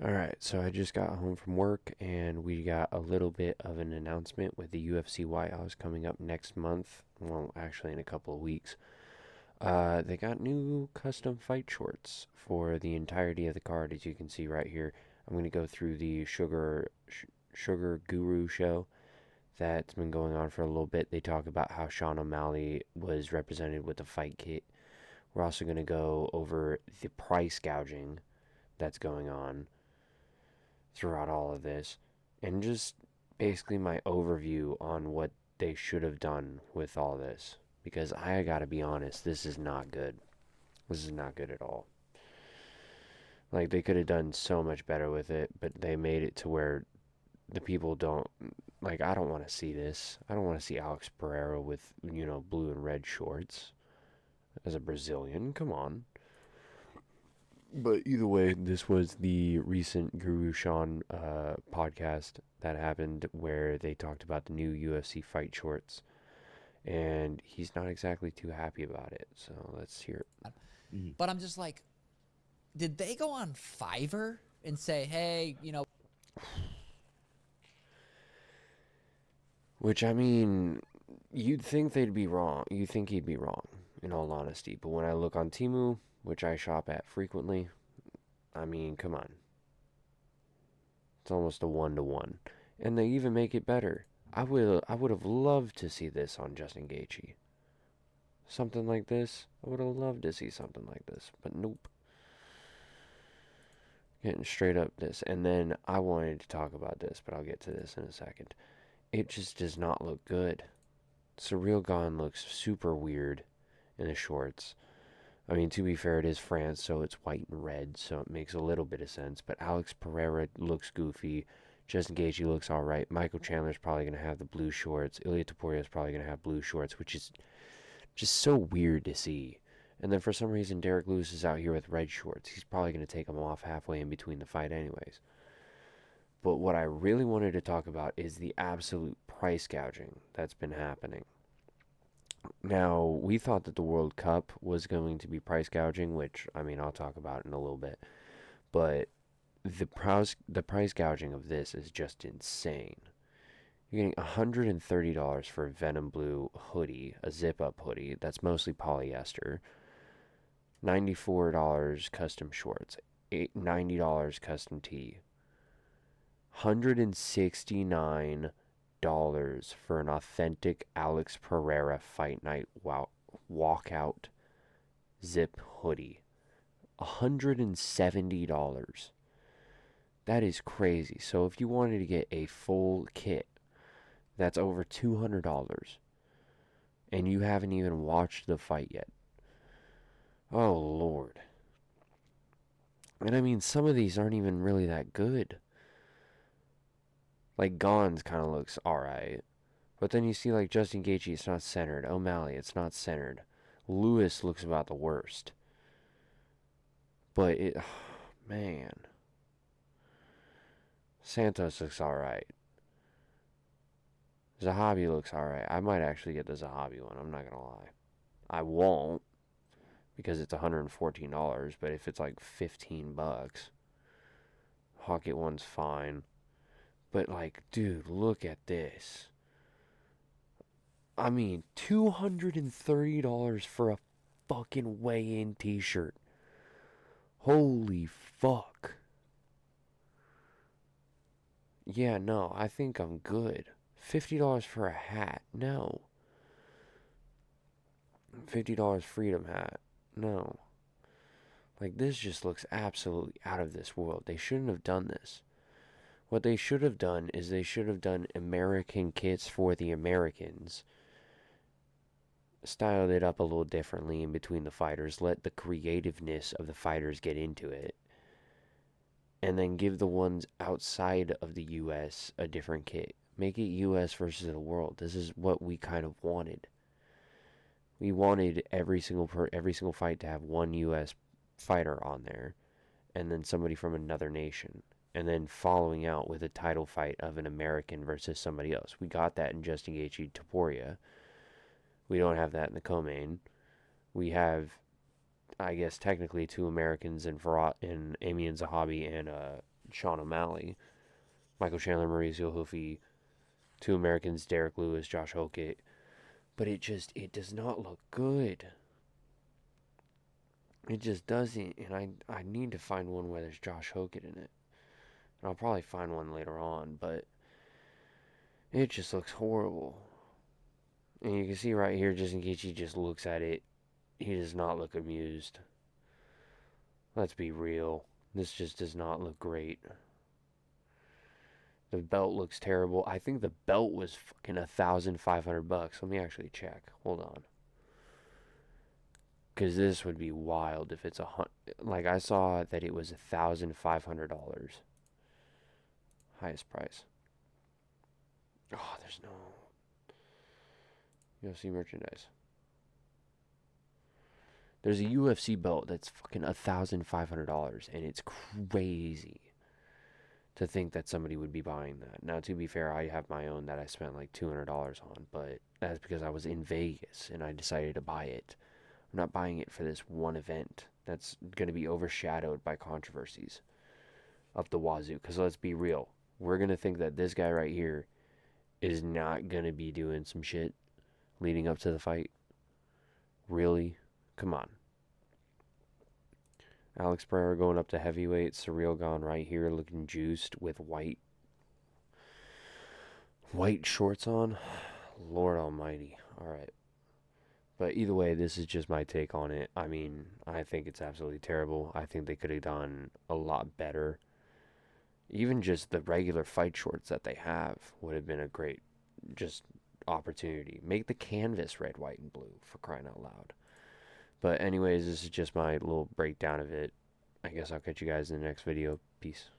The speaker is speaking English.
Alright, so I just got home from work and we got a little bit of an announcement with the UFC White House coming up next month. Well, actually, in a couple of weeks. They got new custom fight shorts for the entirety of the card, as you can see right here. I'm going to go through the Sugar Guru show that's been going on for a little bit. They talk about how Sean O'Malley was represented with the fight kit. We're also going to go over the price gouging that's going on throughout all of this, and just basically my overview on what they should have done with all this. Because I gotta be honest, this is not good. This is not good at all. Like, they could have done so much better with it, but they made it to where the people don't. Like, I don't want to see this. I don't want to see Alex Pereira with, blue and red shorts as a Brazilian. Come on. But either way, this was the recent Guru Sean podcast that happened where they talked about the new UFC fight shorts, and he's not exactly too happy about it. So let's hear it. But I'm just like, did they go on Fiverr and say, hey, Which, I mean, you'd think they'd be wrong. You'd think he'd be wrong, in all honesty. But when I look on Temu, which I shop at frequently, I mean, come on. It's almost a 1-to-1. And they even make it better. I would have loved to see this on Justin Gaethje. Something like this. I would have loved to see something like this, but nope. Getting straight up this. And then I wanted to talk about this, but I'll get to this in a second. It just does not look good. Surreal Gone looks super weird in the shorts. I mean, to be fair, it is France, so it's white and red, so it makes a little bit of sense. But Alex Pereira looks goofy. Justin Gaethje looks all right. Michael Chandler's probably going to have the blue shorts. Ilya Topuria is probably going to have blue shorts, which is just so weird to see. And then for some reason, Derek Lewis is out here with red shorts. He's probably going to take them off halfway in between the fight anyways. But what I really wanted to talk about is the absolute price gouging that's been happening. Now, we thought that the World Cup was going to be price gouging, which, I mean, I'll talk about in a little bit. But the price gouging of this is just insane. You're getting $130 for a Venom Blue hoodie, a zip-up hoodie that's mostly polyester. $94 custom shorts, $90 custom tee, $169 for an authentic Alex Pereira Fight Night walkout zip hoodie. $170. That is crazy. So if you wanted to get a full kit, that's over $200. And you haven't even watched the fight yet. Oh, Lord. And I mean, some of these aren't even really that good. Like, Gons kind of looks alright. But then you see, like, Justin Gaethje, it's not centered. O'Malley, it's not centered. Lewis looks about the worst. But it, man. Santos looks alright. Zahabi looks alright. I might actually get the Zahabi one, I'm not gonna lie. I won't, because it's $114, but if it's like $15, Hawkett one's fine. But, like, dude, look at this. I mean, $230 for a fucking weigh-in t-shirt. Holy fuck. Yeah, no, I think I'm good. $50 for a hat. No. $50 freedom hat. No. Like, this just looks absolutely out of this world. They shouldn't have done this. What they should have done is they should have done American kits for the Americans. Styled it up a little differently in between the fighters. Let the creativeness of the fighters get into it. And then give the ones outside of the U.S. a different kit. Make it U.S. versus the world. This is what we kind of wanted. We wanted every single fight to have one U.S. fighter on there, and then somebody from another nation, and then following out with a title fight of an American versus somebody else. We got that in Justin Gaethje Topuria. We don't have that in the co-main. We have, I guess, technically two Americans in Amy and Zahabi and Sean O'Malley. Michael Chandler, Mauricio Hoofy, two Americans, Derek Lewis, Josh Hokett. But it does not look good. It just doesn't, and I need to find one where there's Josh Hokett in it. And I'll probably find one later on, but it just looks horrible. And you can see right here, just in case he just looks at it, he does not look amused. Let's be real. This just does not look great. The belt looks terrible. I think the belt was fucking $1,500. Let me actually check. Hold on. Because this would be wild if it's like I saw that it was $1,500. Highest price. Oh, there's no UFC merchandise. There's a UFC belt that's fucking $1,500, and it's crazy to think that somebody would be buying that. Now, to be fair, I have my own that I spent like $200 on, but that's because I was in Vegas and I decided to buy it. I'm not buying it for this one event that's going to be overshadowed by controversies up the wazoo. Because let's be real, we're going to think that this guy right here is not going to be doing some shit leading up to the fight. Really? Come on. Alex Pereira going up to heavyweight. Surreal gone right here, looking juiced with white shorts on. Lord Almighty. All right. But either way, this is just my take on it. I mean, I think it's absolutely terrible. I think they could have done a lot better. Even just the regular fight shorts that they have would have been a great just opportunity. Make the canvas red, white, and blue for crying out loud. But anyways, this is just my little breakdown of it. I guess I'll catch you guys in the next video. Peace.